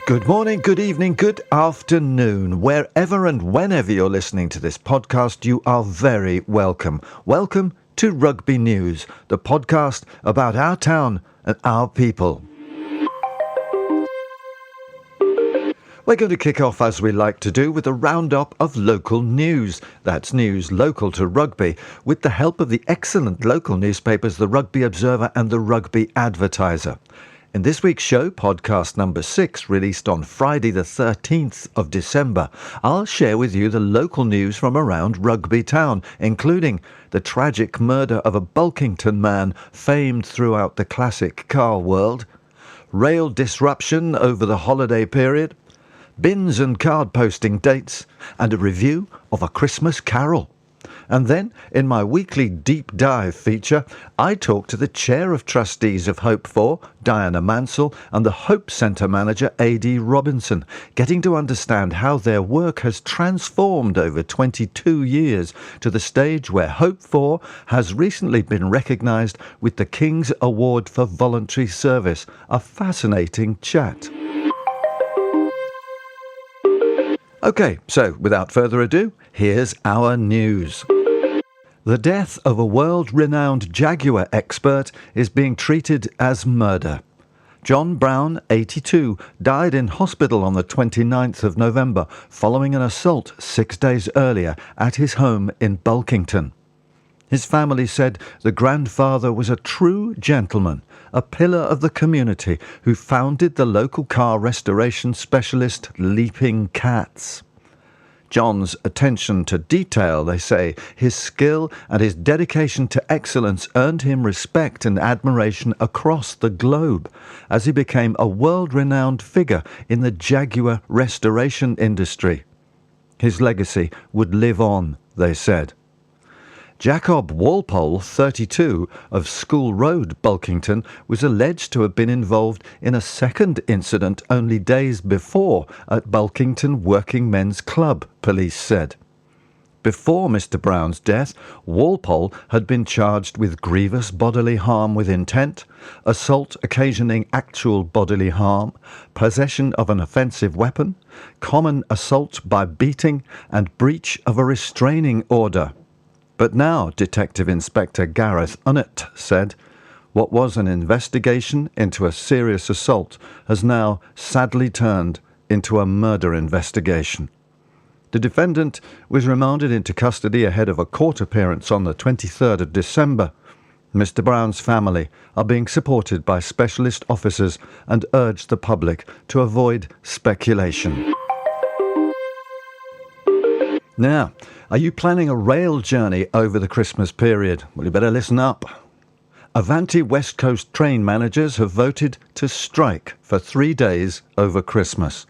Good morning, good evening, good afternoon. Wherever and whenever you're listening to this podcast, you are very welcome. Welcome to Rugby News, the podcast about our town and our people. We're going to kick off, as we like to do, with a roundup of local news. That's news local to rugby, with the help of the excellent local newspapers, the Rugby Observer and the Rugby Advertiser. In this week's show, podcast number 6, released on Friday the 13th of December, I'll share with you the local news from around Rugby Town, including the tragic murder of a Bulkington man famed throughout the classic car world, rail disruption over the holiday period, bins and card posting dates, and a review of A Christmas Carol. And then, in my weekly deep dive feature, I talk to the Chair of Trustees of Hope4, Diana Mansell, and the Hope Centre Manager, A.D. Robinson, getting to understand how their work has transformed over 22 years to the stage where Hope4 has recently been recognised with the King's Award for Voluntary Service. A fascinating chat. OK, so without further ado, here's our news. The death of a world-renowned Jaguar expert is being treated as murder. John Brown, 82, died in hospital on the 29th of November following an assault 6 days earlier at his home in Bulkington. His family said the grandfather was a true gentleman, a pillar of the community who founded the local car restoration specialist Leaping Cats. John's attention to detail, they say, his skill and his dedication to excellence earned him respect and admiration across the globe as he became a world-renowned figure in the Jaguar restoration industry. His legacy would live on, they said. Jacob Walpole, 32, of School Road, Bulkington, was alleged to have been involved in a second incident only days before at Bulkington Working Men's Club, police said. Before Mr. Brown's death, Walpole had been charged with grievous bodily harm with intent, assault occasioning actual bodily harm, possession of an offensive weapon, common assault by beating, and breach of a restraining order. But now, Detective Inspector Gareth Unnett said, what was an investigation into a serious assault has now sadly turned into a murder investigation. The defendant was remanded into custody ahead of a court appearance on the 23rd of December. Mr. Brown's family are being supported by specialist officers and urge the public to avoid speculation. Now, are you planning a rail journey over the Christmas period? Well, you better listen up. Avanti West Coast train managers have voted to strike for 3 days over Christmas.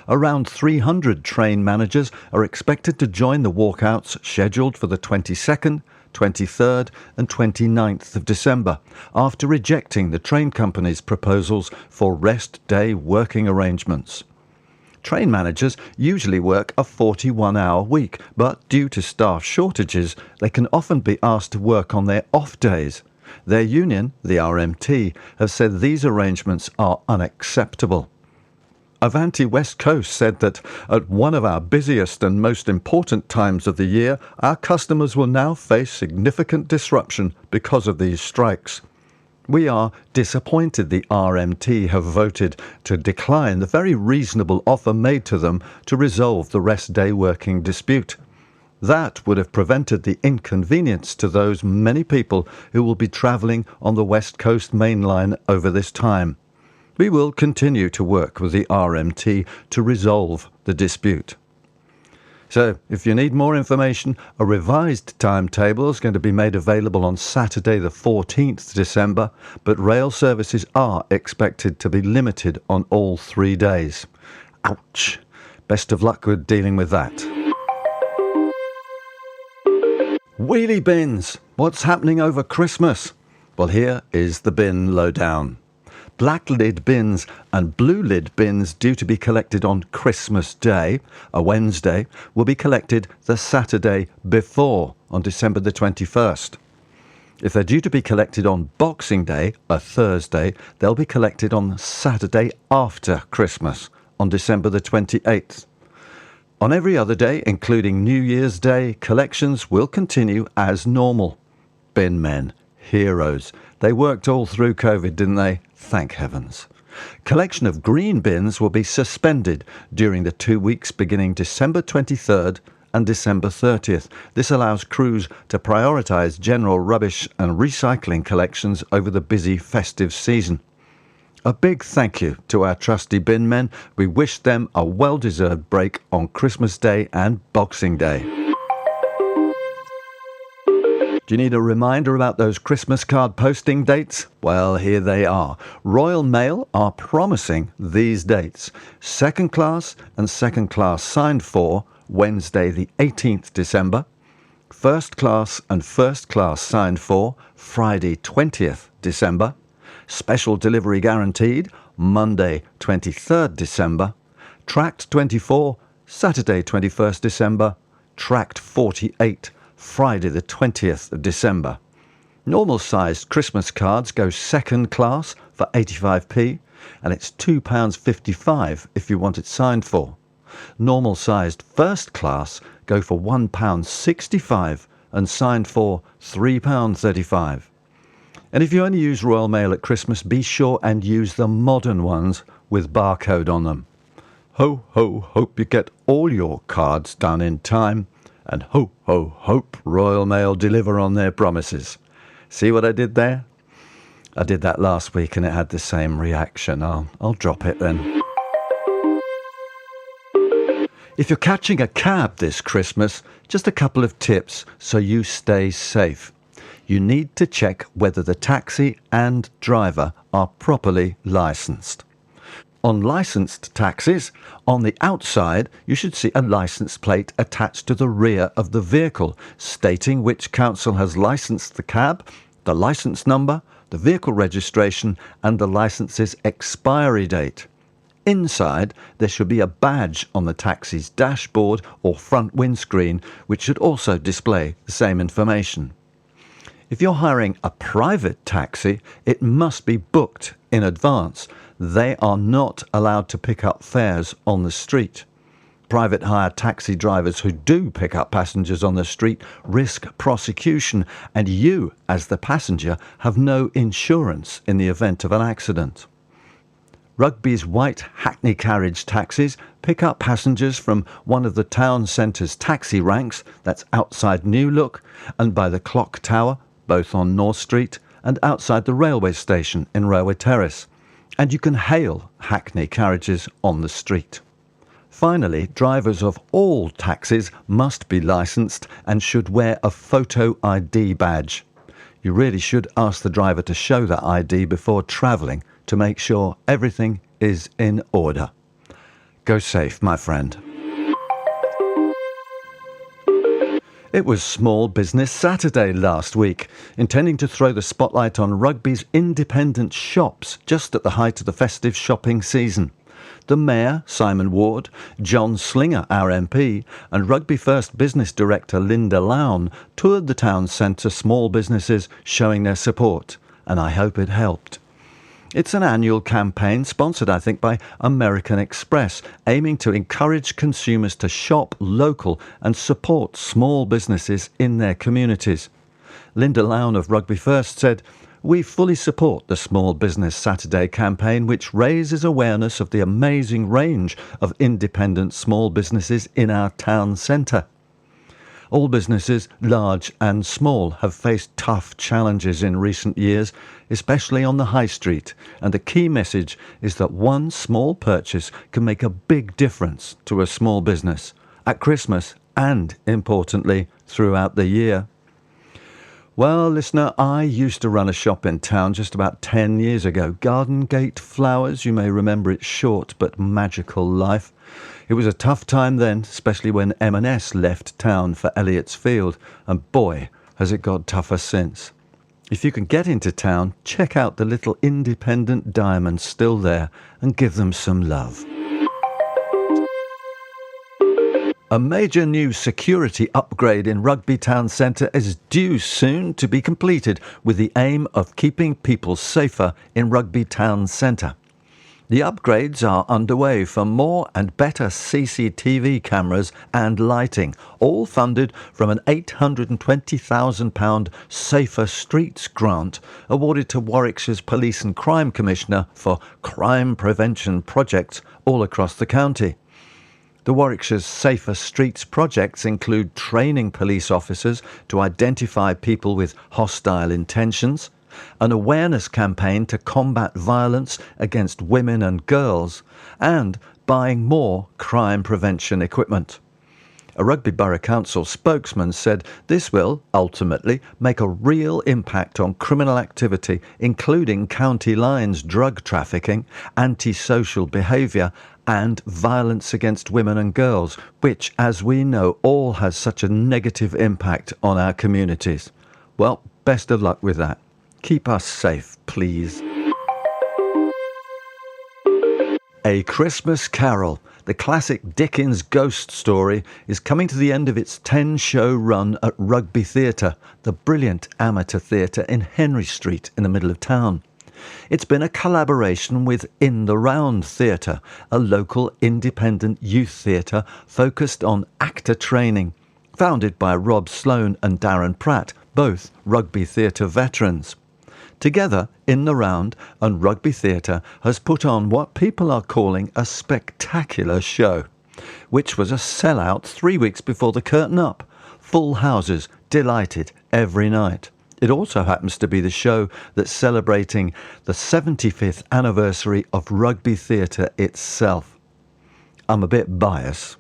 Around 300 train managers are expected to join the walkouts scheduled for the 22nd, 23rd and 29th of December, after rejecting the train company's proposals for rest day working arrangements. Train managers usually work a 41-hour week, but due to staff shortages, they can often be asked to work on their off days. Their union, the RMT, have said these arrangements are unacceptable. Avanti West Coast said that at one of our busiest and most important times of the year, our customers will now face significant disruption because of these strikes. We are disappointed the RMT have voted to decline the very reasonable offer made to them to resolve the rest day working dispute. That would have prevented the inconvenience to those many people who will be travelling on the West Coast Main Line over this time. We will continue to work with the RMT to resolve the dispute. So, if you need more information, a revised timetable is going to be made available on Saturday the 14th December, but rail services are expected to be limited on all 3 days. Ouch! Best of luck with dealing with that. Wheelie bins! What's happening over Christmas? Well, here is the bin lowdown. Black lid bins and blue lid bins due to be collected on Christmas Day, a Wednesday, will be collected the Saturday before, on December the 21st. If they're due to be collected on Boxing Day, a Thursday, they'll be collected on Saturday after Christmas, on December the 28th. On every other day, including New Year's Day, collections will continue as normal. Bin men, heroes. They worked all through COVID, didn't they? Thank heavens. Collection of green bins will be suspended during the 2 weeks beginning December 23rd and December 30th. This allows crews to prioritise general rubbish and recycling collections over the busy festive season. A big thank you to our trusty bin men. We wish them a well-deserved break on Christmas Day and Boxing Day. Do you need a reminder about those Christmas card posting dates? Well, here they are. Royal Mail are promising these dates. Second class and second class signed for Wednesday the 18th December. First class and first class signed for Friday 20th December. Special delivery guaranteed Monday 23rd December. Tracked 24 Saturday 21st December. Tracked 48 Friday the 20th of December. Normal sized Christmas cards go second class for 85p and it's £2.55 if you want it signed for. Normal sized first class go for £1.65 and signed for £3.35. And if you only use Royal Mail at Christmas, be sure and use the modern ones with barcode on them. Ho, ho, hope you get all your cards done in time. And ho, ho, hope Royal Mail deliver on their promises. See what I did there? I did that last week and it had the same reaction. I'll drop it then. If you're catching a cab this Christmas, just a couple of tips so you stay safe. You need to check whether the taxi and driver are properly licensed. On licensed taxis, on the outside, you should see a licence plate attached to the rear of the vehicle, stating which council has licensed the cab, the licence number, the vehicle registration, and the licence's expiry date. Inside, there should be a badge on the taxi's dashboard or front windscreen, which should also display the same information. If you're hiring a private taxi, it must be booked in advance. They are not allowed to pick up fares on the street. Private hire taxi drivers who do pick up passengers on the street risk prosecution, and you, as the passenger, have no insurance in the event of an accident. Rugby's white Hackney carriage taxis pick up passengers from one of the town centre's taxi ranks, that's outside New Look, and by the Clock Tower, both on North Street, and outside the railway station in Railway Terrace. And you can hail Hackney carriages on the street. Finally, drivers of all taxis must be licensed and should wear a photo ID badge. You really should ask the driver to show that ID before travelling to make sure everything is in order. Go safe, my friend. It was Small Business Saturday last week, intending to throw the spotlight on Rugby's independent shops just at the height of the festive shopping season. The Mayor, Simon Ward, John Slinger, our MP, and Rugby First Business Director Linda Lown toured the town centre small businesses showing their support, and I hope it helped. It's an annual campaign sponsored, I think, by American Express, aiming to encourage consumers to shop local and support small businesses in their communities. Linda Lown of Rugby First said, "We fully support the Small Business Saturday campaign, which raises awareness of the amazing range of independent small businesses in our town centre. All businesses, large and small, have faced tough challenges in recent years, especially on the high street, and the key message is that one small purchase can make a big difference to a small business, at Christmas and, importantly, throughout the year." Well, listener, I used to run a shop in town just about 10 years ago. Garden Gate Flowers, you may remember its short but magical life. It was a tough time then, especially when M&S left town for Elliot's Field, and boy, has it got tougher since. If you can get into town, check out the little independent diamonds still there and give them some love. A major new security upgrade in Rugby Town Centre is due soon to be completed with the aim of keeping people safer in Rugby Town Centre. The upgrades are underway for more and better CCTV cameras and lighting, all funded from an £820,000 Safer Streets grant awarded to Warwickshire's Police and Crime Commissioner for crime prevention projects all across the county. The Warwickshire's Safer Streets projects include training police officers to identify people with hostile intentions, an awareness campaign to combat violence against women and girls, and buying more crime prevention equipment. A Rugby Borough Council spokesman said this will, ultimately, make a real impact on criminal activity, including county lines drug trafficking, antisocial behaviour and violence against women and girls, which, as we know, all has such a negative impact on our communities. Well, best of luck with that. Keep us safe, please. A Christmas Carol, the classic Dickens ghost story, is coming to the end of its 10-show run at Rugby Theatre, the brilliant amateur theatre in Henry Street in the middle of town. It's been a collaboration with In the Round Theatre, a local independent youth theatre focused on actor training, founded by Rob Sloan and Darren Pratt, both rugby theatre veterans. Together, In the Round and Rugby Theatre has put on what people are calling a spectacular show, which was a sellout 3 weeks before the curtain up. Full houses, delighted every night. It also happens to be the show that's celebrating the 75th anniversary of Rugby Theatre itself. I'm a bit biased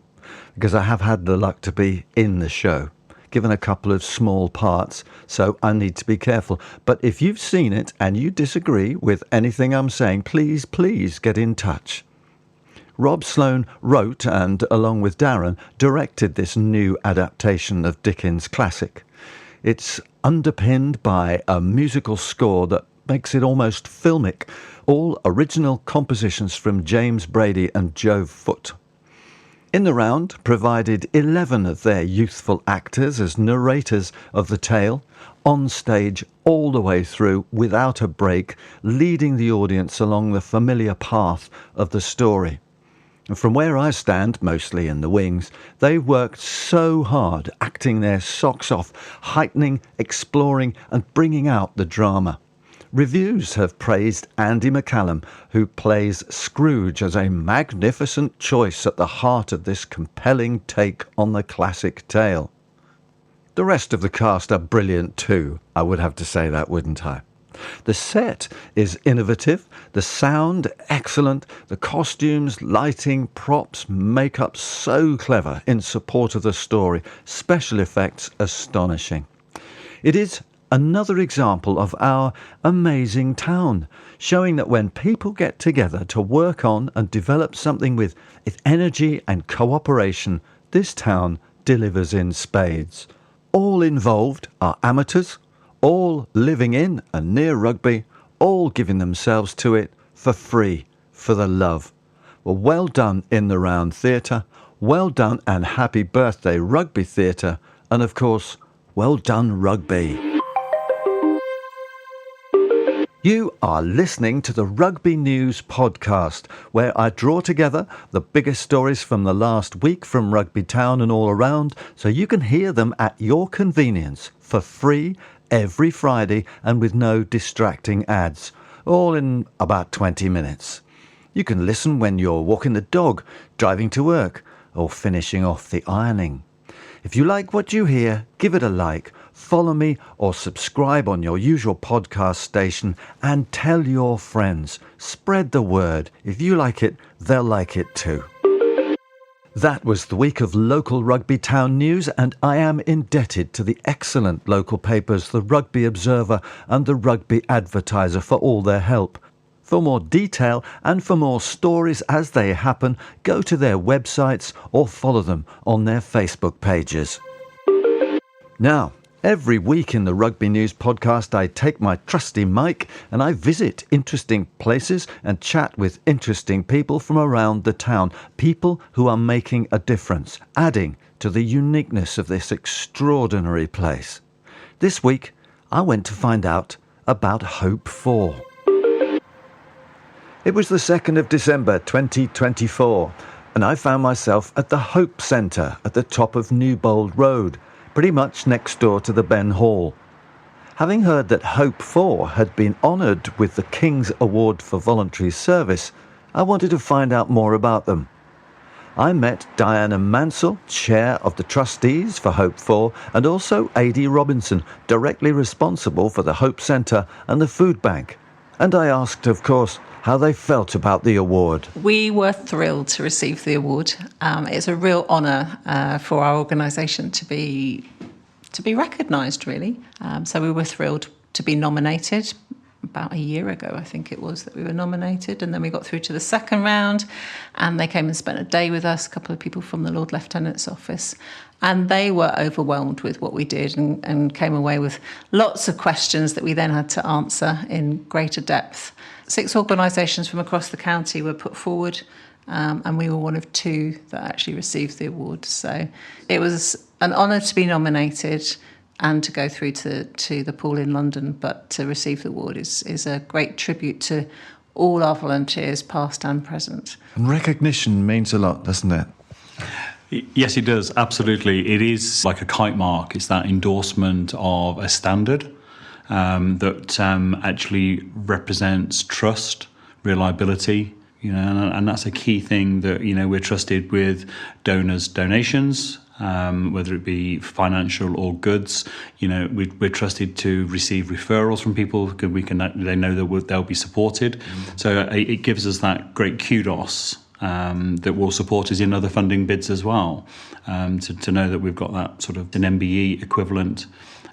because I have had the luck to be in the show, given a couple of small parts, so I need to be careful. But if you've seen it and you disagree with anything I'm saying, please get in touch. Rob Sloan wrote and, along with Darren, directed this new adaptation of Dickens' classic. It's underpinned by a musical score that makes it almost filmic, all original compositions from James Brady and Joe Foote. In the Round provided 11 of their youthful actors as narrators of the tale, on stage all the way through without a break, leading the audience along the familiar path of the story. And from where I stand, mostly in the wings, they worked so hard, acting their socks off, heightening, exploring and bringing out the drama. Reviews have praised Andy McCallum, who plays Scrooge, as a magnificent choice at the heart of this compelling take on the classic tale. The rest of the cast are brilliant too, I would have to say that, wouldn't I? The set is innovative, the sound excellent, the costumes, lighting, props, makeup so clever in support of the story, special effects astonishing. It is another example of our amazing town, showing that when people get together to work on and develop something with energy and cooperation, this town delivers in spades. All involved are amateurs, all living in and near rugby, all giving themselves to it for free, for the love. Well done In the Round Theatre, well done and happy birthday Rugby Theatre, and of course, well done rugby. You are listening to the Rugby News Podcast, where I draw together the biggest stories from the last week from Rugby Town and all around, so you can hear them at your convenience for free every Friday and with no distracting ads, all in about 20 minutes. You can listen when you're walking the dog, driving to work, or finishing off the ironing. If you like what you hear, give it a like, follow me or subscribe on your usual podcast station and tell your friends. Spread the word. If you like it, they'll like it too. That was the week of local Rugby Town news, and I am indebted to the excellent local papers, the Rugby Observer and the Rugby Advertiser, for all their help. For more detail and for more stories as they happen, go to their websites or follow them on their Facebook pages. Now, every week in the Rugby News Podcast, I take my trusty mic and I visit interesting places and chat with interesting people from around the town, people who are making a difference, adding to the uniqueness of this extraordinary place. This week, I went to find out about Hope4. It was the 2nd of December 2024, and I found myself at the Hope Centre at the top of Newbold Road, pretty much next door to the Ben Hall. Having heard that Hope4 had been honoured with the King's Award for Voluntary Service, I wanted to find out more about them. I met Diana Mansell, Chair of the Trustees for Hope4, and also A.D. Robinson, directly responsible for the Hope Centre and the Food Bank. And I asked, of course, how they felt about the award. We were thrilled to receive the award. It's a real honour for our organisation to be recognised, really. So we were thrilled to be nominated. About a year ago, I think it was, that we were nominated, and then we got through to the second round, and they came and spent a day with us, a couple of people from the Lord Lieutenant's office, and they were overwhelmed with what we did and came away with lots of questions that we then had to answer in greater depth. 6 organisations from across the county were put forward, and we were one of 2 that actually received the award. So it was an honour to be nominated and to go through to the pool in London, but to receive the award is a great tribute to all our volunteers, past and present. And recognition means a lot, doesn't it? Yes, it does, absolutely. It is like a kite mark. It's that endorsement of a standard that actually represents trust, reliability, and that's a key thing that, we're trusted with donors' donations, whether it be financial or goods. We're trusted to receive referrals from people because they know that they'll be supported. So it gives us that great kudos that will support us in other funding bids as well, to know that we've got that sort of an MBE equivalent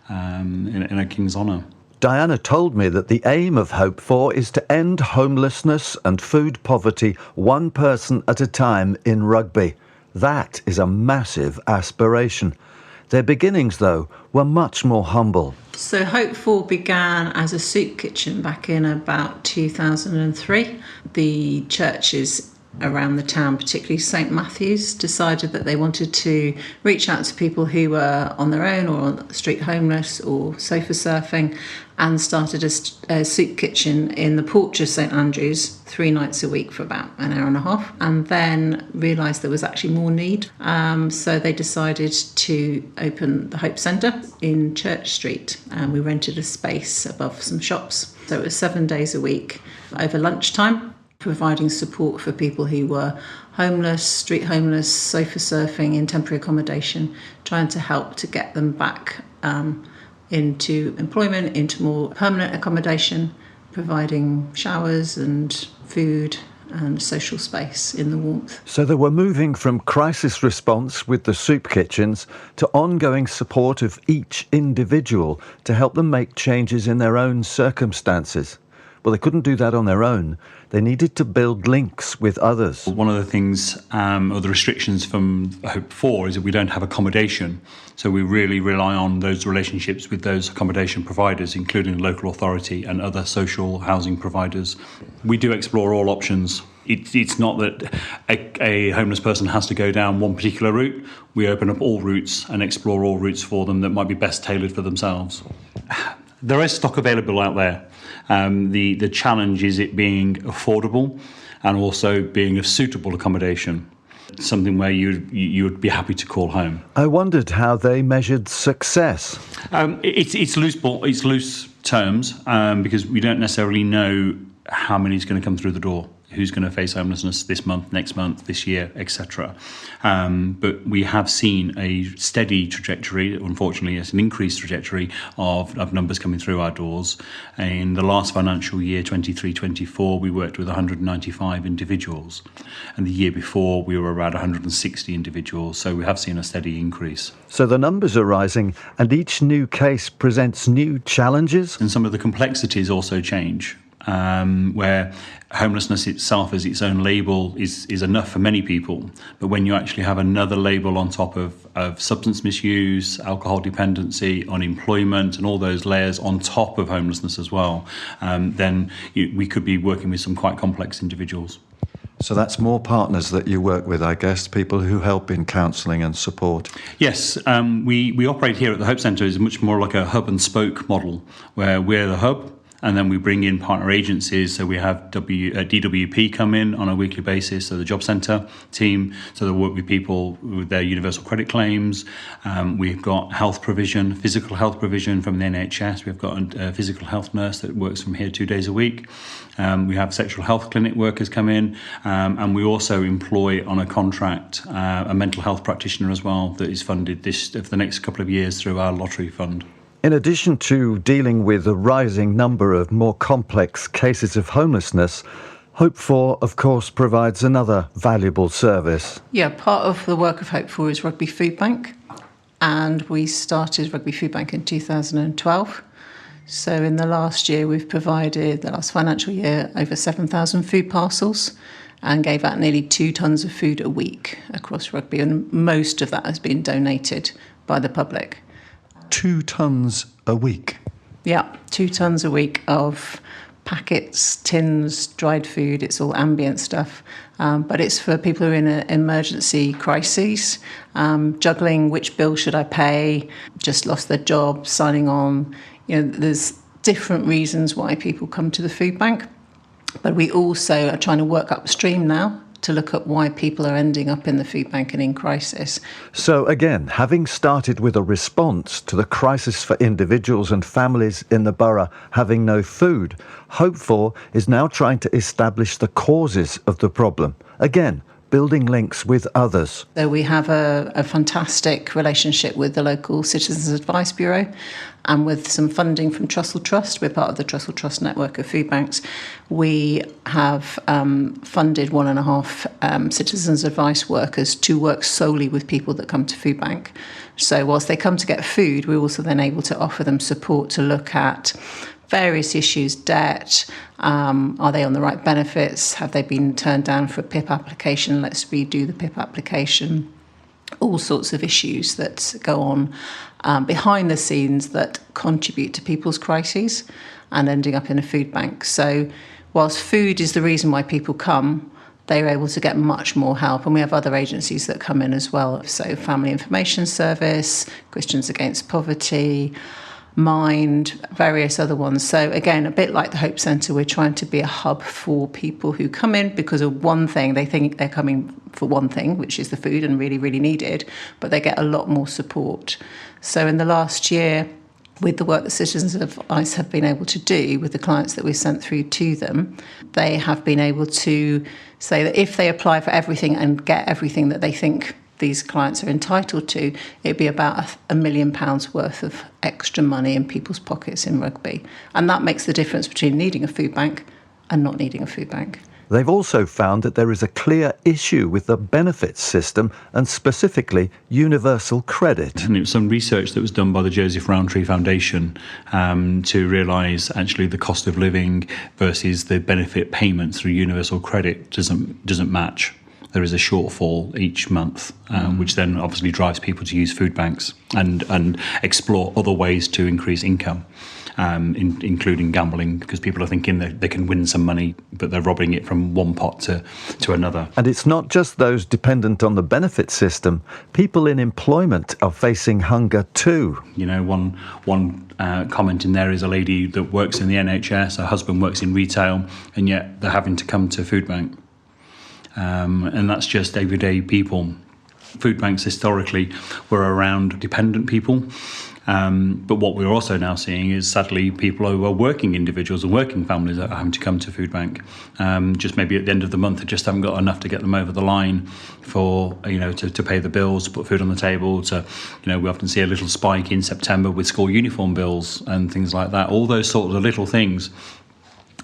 in a King's Honour. Diana told me that the aim of Hope4 is to end homelessness and food poverty one person at a time in Rugby. That is a massive aspiration. Their beginnings, though, were much more humble. So Hope4 began as a soup kitchen back in about 2003. The churches around the town, particularly St Matthew's, decided that they wanted to reach out to people who were on their own or on street homeless or sofa surfing, and started a soup kitchen in the porch of St Andrew's 3 nights a week for about an hour and a half, and then realised there was actually more need. So they decided to open the Hope Centre in Church Street, and we rented a space above some shops. So it was 7 days a week over lunchtime, providing support for people who were homeless, street homeless, sofa surfing, in temporary accommodation, trying to help to get them back into employment, into more permanent accommodation, providing showers and food and social space in the warmth. So they were moving from crisis response with the soup kitchens to ongoing support of each individual to help them make changes in their own circumstances. Well, they couldn't do that on their own. They needed to build links with others. One of the things, or the restrictions from Hope4, is that we don't have accommodation. So we really rely on those relationships with those accommodation providers, including the local authority and other social housing providers. We do explore all options. It's not that a homeless person has to go down one particular route. We open up all routes and explore all routes for them that might be best tailored for themselves. There is stock available out there. The challenge is it being affordable and also being of suitable accommodation, something where you would be happy to call home. I wondered how they measured success. It's loose terms because we don't necessarily know how many is going to come through the door, who's going to face homelessness this month, next month, this year, etc. But we have seen a steady trajectory, unfortunately, it's an increased trajectory of numbers coming through our doors. In the last financial year, 23-24, we worked with 195 individuals. And the year before, we were around 160 individuals. So we have seen a steady increase. So the numbers are rising, and each new case presents new challenges. And some of the complexities also change. Where homelessness itself as its own label is enough for many people. But when you actually have another label on top of substance misuse, alcohol dependency, unemployment, and all those layers on top of homelessness as well, then we could be working with some quite complex individuals. So that's more partners that you work with, I guess, people who help in counselling and support. Yes, we operate here at the Hope Centre as much more like a hub and spoke model, where we're the hub, And then we bring in partner agencies. So we have DWP come in on a weekly basis, so the job centre team. So they work with people with their universal credit claims. We've got health provision, physical health provision from the NHS. We've got a physical health nurse that works from here 2 days a week. We have sexual health clinic workers come in. And we also employ on a contract a mental health practitioner as well that is funded for the next couple of years through our lottery fund. In addition to dealing with a rising number of more complex cases of homelessness, Hope4, of course, provides another valuable service. Yeah, part of the work of Hope4 is Rugby Food Bank, and we started Rugby Food Bank in 2012. So in the last year, we've provided, the last financial year, over 7,000 food parcels and gave out nearly 2 tonnes of food a week across Rugby, and most of that has been donated by the public. 2 tonnes a week? Yeah, 2 tonnes a week of packets, tins, dried food. It's all ambient stuff. But it's for people who are in emergency crises, juggling which bill should I pay, just lost their job, signing on. There's different reasons why people come to the food bank. But we also are trying to work upstream now to look at why people are ending up in the food bank and in crisis. So again, having started with a response to the crisis for individuals and families in the borough having no food, Hope4 is now trying to establish the causes of the problem. Again, building links with others. So we have a fantastic relationship with the local Citizens Advice Bureau, and with some funding from Trussell Trust. We're part of the Trussell Trust network of food banks. We have funded 1.5 citizens advice workers to work solely with people that come to food bank. So whilst they come to get food, we're also then able to offer them support to look at various issues, debt, are they on the right benefits, have they been turned down for a PIP application, let's redo the PIP application, all sorts of issues that go on behind the scenes that contribute to people's crises and ending up in a food bank. So whilst food is the reason why people come, they're able to get much more help. And we have other agencies that come in as well. So Family Information Service, Christians Against Poverty, Mind, various other ones. So again, a bit like the Hope Centre, we're trying to be a hub for people who come in because of one thing. They think they're coming for one thing, which is the food and really, really needed, but they get a lot more support. So in the last year, with the work that Citizens Advice have been able to do with the clients that we sent through to them, they have been able to say that if they apply for everything and get everything that they think these clients are entitled to, it'd be about £1 million worth of extra money in people's pockets in Rugby. And that makes the difference between needing a food bank and not needing a food bank. They've also found that there is a clear issue with the benefits system and specifically universal credit. And it was some research that was done by the Joseph Rowntree Foundation to realise actually the cost of living versus the benefit payments through universal credit doesn't match. There is a shortfall each month, which then obviously drives people to use food banks and explore other ways to increase income, including gambling, because people are thinking that they can win some money, but they're robbing it from one pot to another. And it's not just those dependent on the benefit system. People in employment are facing hunger too. You know, one comment in there is a lady that works in the NHS, her husband works in retail, and yet they're having to come to food bank. And that's just everyday people. Food banks historically were around dependent people. But what we're also now seeing is sadly people who are working individuals and working families that are having to come to food bank. Just maybe at the end of the month, they just haven't got enough to get them over the line for, to pay the bills, to put food on the table. We often see a little spike in September with school uniform bills and things like that. All those sorts of little things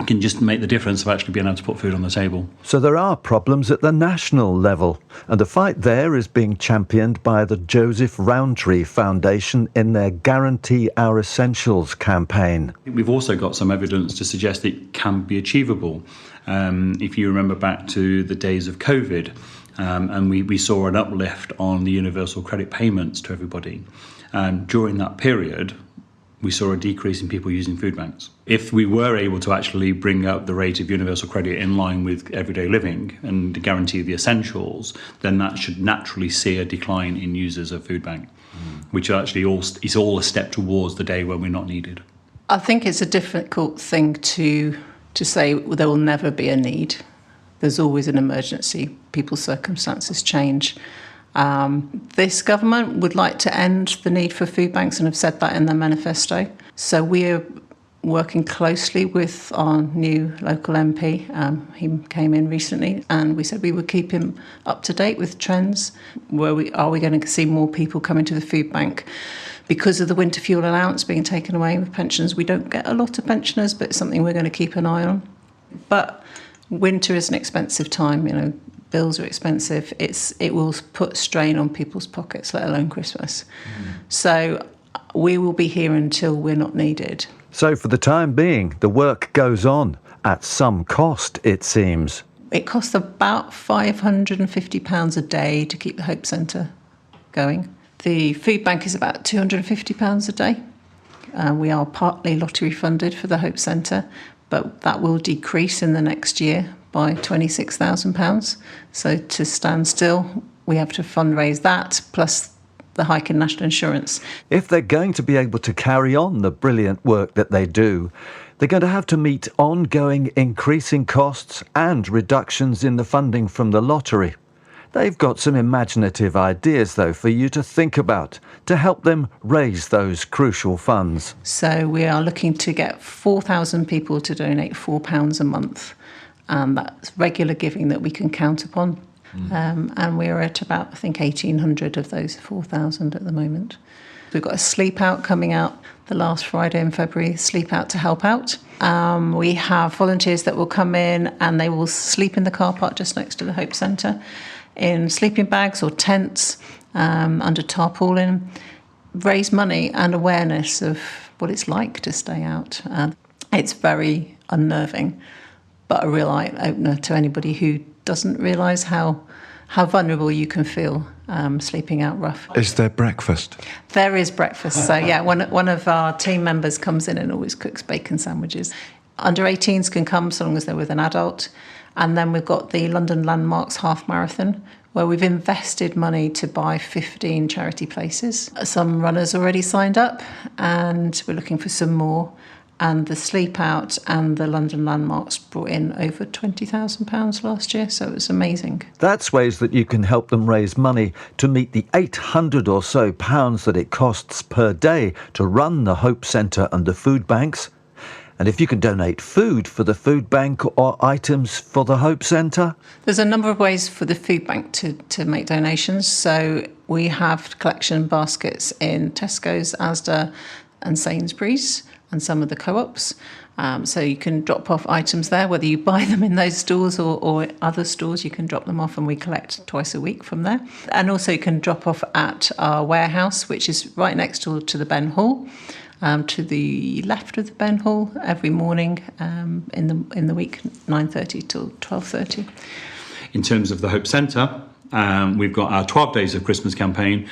can just make the difference of actually being able to put food on the table. So there are problems at the national level, and the fight there is being championed by the Joseph Rowntree Foundation in their Guarantee Our Essentials campaign. We've also got some evidence to suggest it can be achievable. If you remember back to the days of COVID, and we saw an uplift on the universal credit payments to everybody. During that period, we saw a decrease in people using food banks. If we were able to actually bring up the rate of universal credit in line with everyday living and guarantee the essentials, then that should naturally see a decline in users of food bank, which actually is all a step towards the day when we're not needed. I think it's a difficult thing to say there will never be a need. There's always an emergency. People's circumstances change. This government would like to end the need for food banks and have said that in their manifesto. So we're working closely with our new local MP. He came in recently and we said we would keep him up to date with trends. Are we going to see more people coming to the food bank? Because of the winter fuel allowance being taken away with pensions, we don't get a lot of pensioners, but it's something we're going to keep an eye on. But winter is an expensive time, bills are expensive. It will put strain on people's pockets, let alone Christmas. So we will be here until we're not needed. So for the time being, the work goes on at some cost, it seems. It costs about £550 a day to keep the Hope Centre going. The food bank is about £250 a day. We are partly lottery funded for the Hope Centre, but that will decrease in the next year by £26,000. So to stand still, we have to fundraise that, plus the hike in national insurance. If they're going to be able to carry on the brilliant work that they do, they're going to have to meet ongoing increasing costs and reductions in the funding from the lottery. They've got some imaginative ideas, though, for you to think about to help them raise those crucial funds. So we are looking to get 4,000 people to donate £4 a month. That's regular giving that we can count upon. And we're at about, I think, 1,800 of those 4,000 at the moment. We've got a sleep out coming out the last Friday in February, sleep out to help out. We have volunteers that will come in and they will sleep in the car park just next to the Hope Centre in sleeping bags or tents under tarpaulin, raise money and awareness of what it's like to stay out. It's very unnerving, but a real eye-opener to anybody who doesn't realise how vulnerable you can feel sleeping out rough. Is there breakfast? There is breakfast. So, yeah, one of our team members comes in and always cooks bacon sandwiches. Under 18s can come so long as they're with an adult. And then we've got the London Landmarks Half Marathon, where we've invested money to buy 15 charity places. Some runners already signed up, and we're looking for some more. And the Sleep Out and the London Landmarks brought in over £20,000 last year, so it was amazing. That's ways that you can help them raise money to meet the 800 or so pounds that it costs per day to run the Hope Centre and the food banks. And if you can donate food for the food bank or items for the Hope Centre? There's a number of ways for the food bank to make donations. So we have collection baskets in Tesco's, Asda and Sainsbury's and some of the co-ops. So you can drop off items there, whether you buy them in those stores or other stores, you can drop them off and we collect twice a week from there. And also you can drop off at our warehouse, which is right next door to the Ben Hall. To the left of the Ben Hall every morning in the week, 9:30 till 12:30. In terms of the Hope Centre, we've got our 12 Days of Christmas campaign,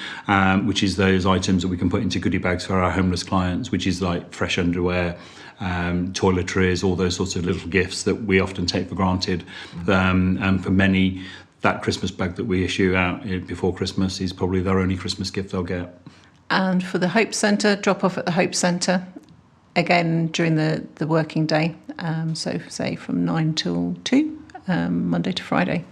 which is those items that we can put into goodie bags for our homeless clients, which is like fresh underwear, toiletries, all those sorts of little gifts that we often take for granted. And for many, that Christmas bag that we issue out before Christmas is probably their only Christmas gift they'll get. And for the Hope Centre, drop off at the Hope Centre, again during the working day, so say from 9 till 2, Monday to Friday.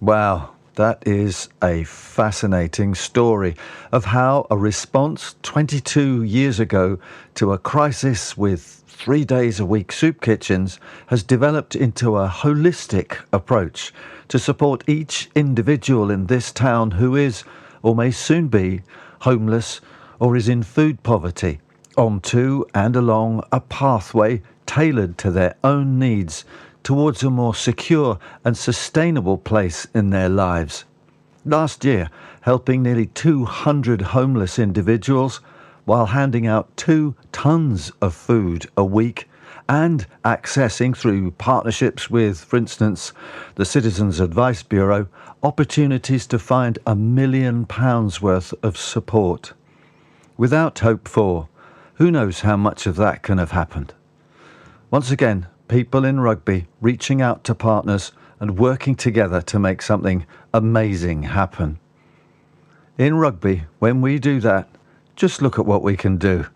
Wow, that is a fascinating story of how a response 22 years ago to a crisis with 3 days a week soup kitchens has developed into a holistic approach to support each individual in this town who is, or may soon be, homeless or is in food poverty, onto and along a pathway tailored to their own needs towards a more secure and sustainable place in their lives. Last year, helping nearly 200 homeless individuals while handing out 2 tons of food a week and accessing through partnerships with, for instance, the Citizens Advice Bureau, opportunities to find £1 million worth of support. Without Hope4, who knows how much of that can have happened? Once again, people in Rugby reaching out to partners and working together to make something amazing happen. In Rugby, when we do that, just look at what we can do.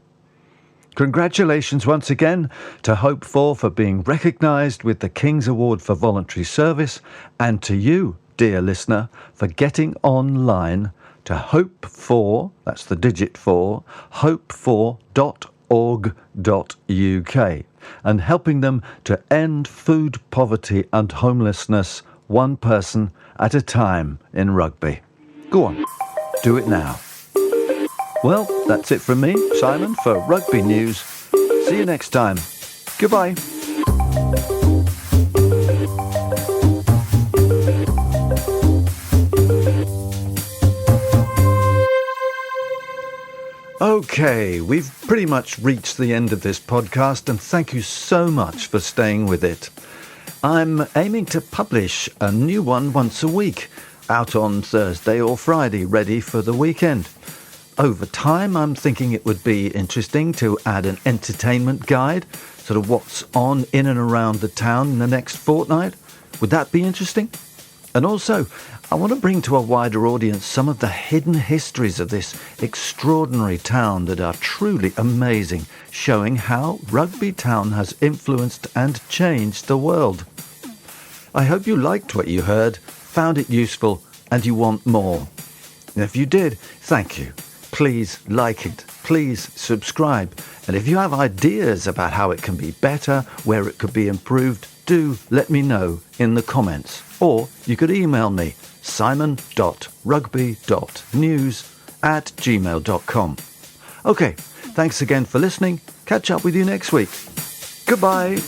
Congratulations once again to Hope4 for being recognised with the King's Award for Voluntary Service, and to you, dear listener, for getting online to Hope4, that's the digit 4, hope4.org.uk, and helping them to end food poverty and homelessness one person at a time in Rugby. Go on, do it now. Well, that's it from me, Simon, for Rugby News. See you next time. Goodbye. Okay, we've pretty much reached the end of this podcast, and thank you so much for staying with it. I'm aiming to publish a new one once a week, out on Thursday or Friday, ready for the weekend. Over time, I'm thinking it would be interesting to add an entertainment guide, sort of what's on in and around the town in the next fortnight. Would that be interesting? And also, I want to bring to a wider audience some of the hidden histories of this extraordinary town that are truly amazing, showing how Rugby Town has influenced and changed the world. I hope you liked what you heard, found it useful, and you want more. And if you did, thank you. Please like it, please subscribe, and if you have ideas about how it can be better, where it could be improved, do let me know in the comments, or you could email me simon.rugby.news@gmail.com. Okay, thanks again for listening. Catch up with you next week. Goodbye.